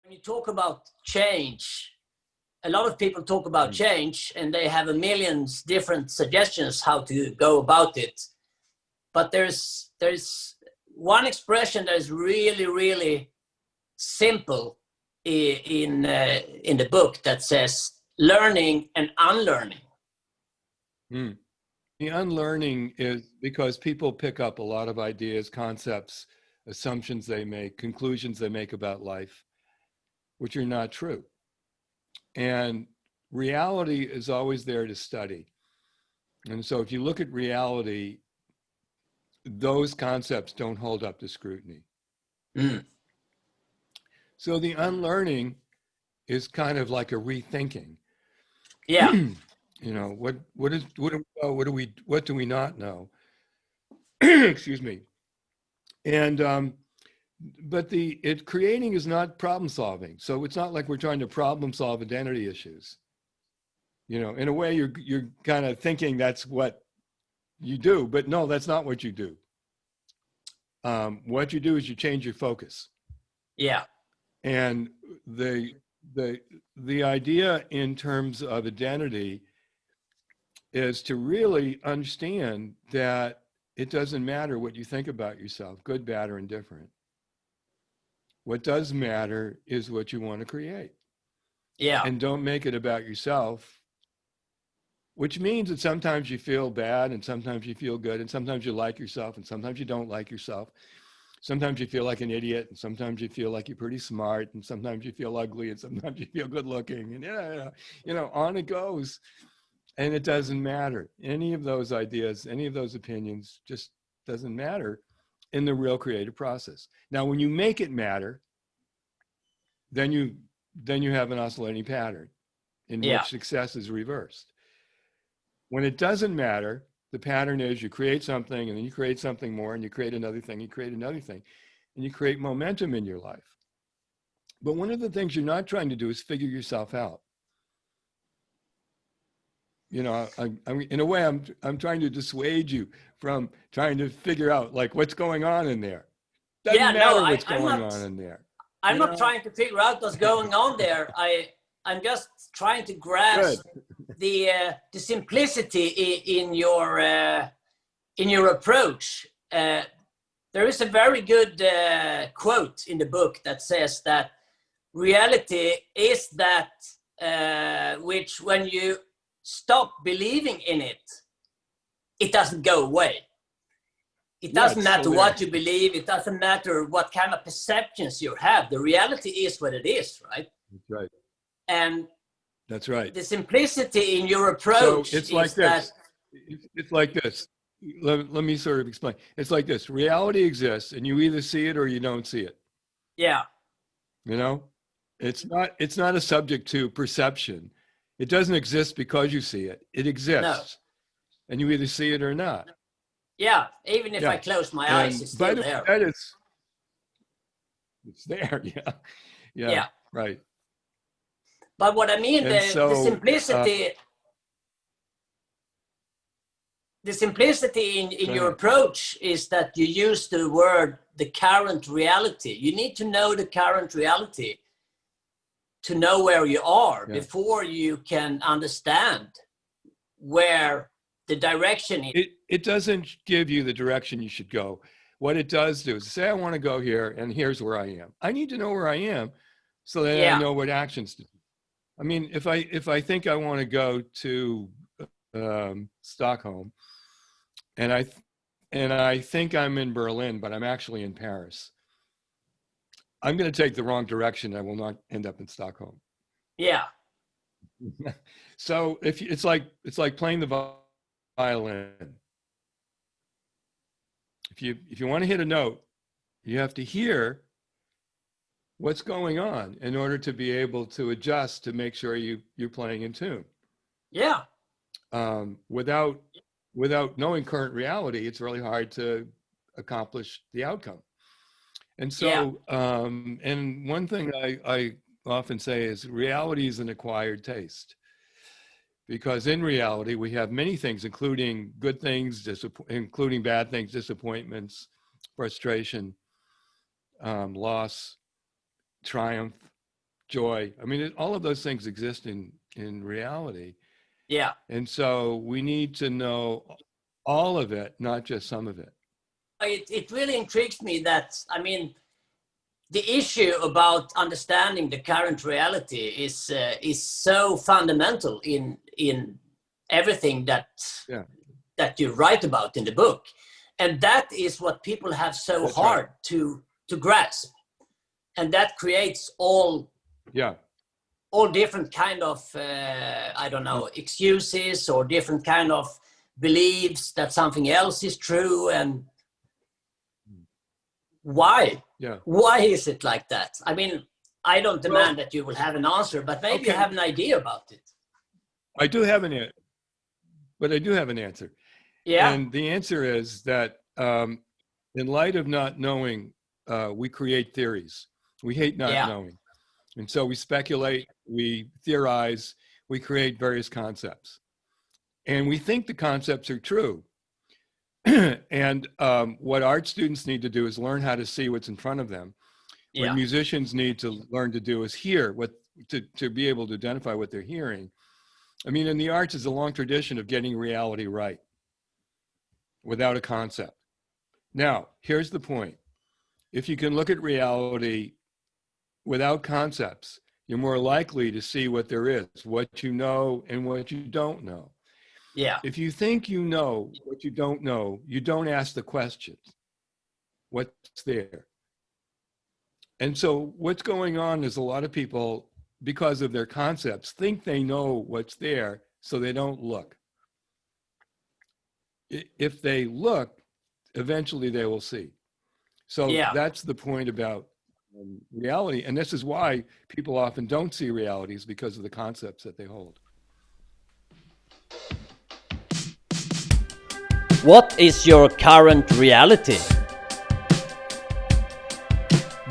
When you talk about change, a lot of people talk about change and they have a million different suggestions how to go about it. But there's one expression that is really, really simple in the book that says learning and unlearning. The unlearning is because people pick up a lot of ideas, concepts, assumptions they make, conclusions they make about life, which are not true. And reality is always there to study. And so if you look at reality, those concepts don't hold up to scrutiny. So the unlearning is kind of like a rethinking. Yeah. You know, what do we not know? Excuse me. And but creating is not problem solving. So it's not like we're trying to problem solve identity issues. You know, in a way you're kind of thinking that's what you do, but no, that's not what you do. What you do is you change your focus. Yeah. And the idea in terms of identity is to really understand that it doesn't matter what you think about yourself, good, bad, or indifferent. What does matter is what you want to create. Yeah. And don't make it about yourself, which means that sometimes you feel bad and sometimes you feel good and sometimes you like yourself and sometimes you don't like yourself. Sometimes you feel like an idiot and sometimes you feel like you're pretty smart and sometimes you feel ugly and sometimes you feel good looking and you know, on it goes. And it doesn't matter. Any of those ideas, any of those opinions just doesn't matter in the real creative process. Now, when you make it matter, then you have an oscillating pattern in which success is reversed. When it doesn't matter, the pattern is you create something and then you create something more and you create another thing, you create another thing, and you create momentum in your life. But one of the things you're not trying to do is figure yourself out. You know, in a way, I'm trying to dissuade you from trying to figure out like what's going on in there. Doesn't matter what's going on in there. I'm not trying to figure out what's going on there. I'm just trying to grasp the simplicity in your approach. There is a very good quote in the book that says that reality is that which when you stop believing in it, it doesn't go away. It doesn't matter what you believe. It doesn't matter what kind of perceptions you have. The reality is what it is, right? That's right. And that's right. The simplicity in your approach so it's like this. It's like this. Let me sort of explain. It's like this. Reality exists and you either see it or you don't see it. Yeah. You know, it's not a subject to perception. It doesn't exist because you see it. It exists. No. And you either see it or not. Yeah, even if I close my eyes, it's still there. It's there, yeah, right. But what I mean, the simplicity in your approach is that you use the word the current reality. You need to know the current reality to know where you are before you can understand where the direction is. It doesn't give you the direction you should go. What it does do is say, I want to go here and here's where I am. I need to know where I am so that I know what actions to do. I mean, if I think I want to go to Stockholm and I think I'm in Berlin, but I'm actually in Paris, I'm going to take the wrong direction. I will not end up in Stockholm. Yeah. So if it's like playing the violin. If you want to hit a note, you have to hear what's going on in order to be able to adjust to make sure you're playing in tune. Yeah. Without knowing current reality, it's really hard to accomplish the outcome. And so, and one thing I often say is reality is an acquired taste. Because in reality, we have many things, including good things, including bad things, disappointments, frustration, loss, triumph, joy. I mean, all of those things exist in reality. Yeah. And so we need to know all of it, not just some of it. It really intrigues me that, I mean, the issue about understanding the current reality is so fundamental in everything that that you write about in the book, and that is what people have so That's hard right. to grasp, and that creates all different kind of I don't know, excuses or different kind of beliefs that something else is true. And why is it like that? I mean, I don't demand that you will have an answer, but maybe you have an idea about it. I do have an answer, but I do have an answer. Yeah. And the answer is that in light of not knowing, we create theories. We hate not knowing. And so we speculate, we theorize, we create various concepts. And we think the concepts are true. And what art students need to do is learn how to see what's in front of them. What musicians need to learn to do is hear to be able to identify what they're hearing. I mean, in the arts is a long tradition of getting reality right without a concept. Now, here's the point. If you can look at reality without concepts, you're more likely to see what there is, what you know and what you don't know. Yeah. If you think you know what you don't know, you don't ask the questions. What's there? And so what's going on is a lot of people, because of their concepts, think they know what's there, so they don't look. If they look, eventually they will see. So that's the point about reality. And this is why people often don't see realities, because of the concepts that they hold. What is your current reality?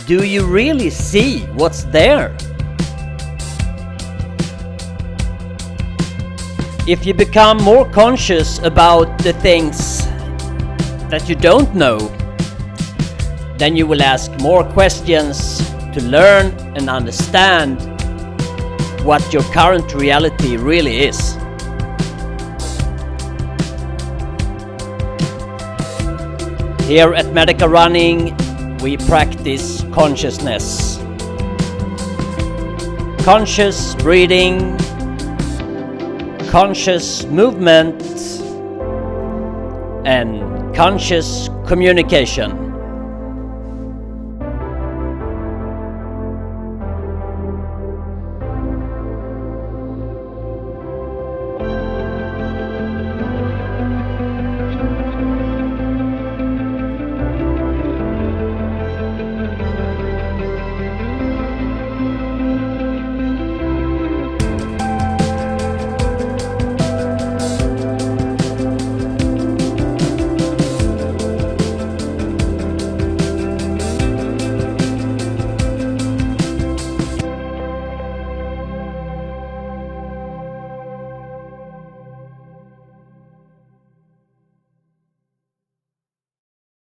Do you really see what's there? If you become more conscious about the things that you don't know, then you will ask more questions to learn and understand what your current reality really is. Here at Medical Running, we practice consciousness. Conscious breathing, conscious movement, and conscious communication.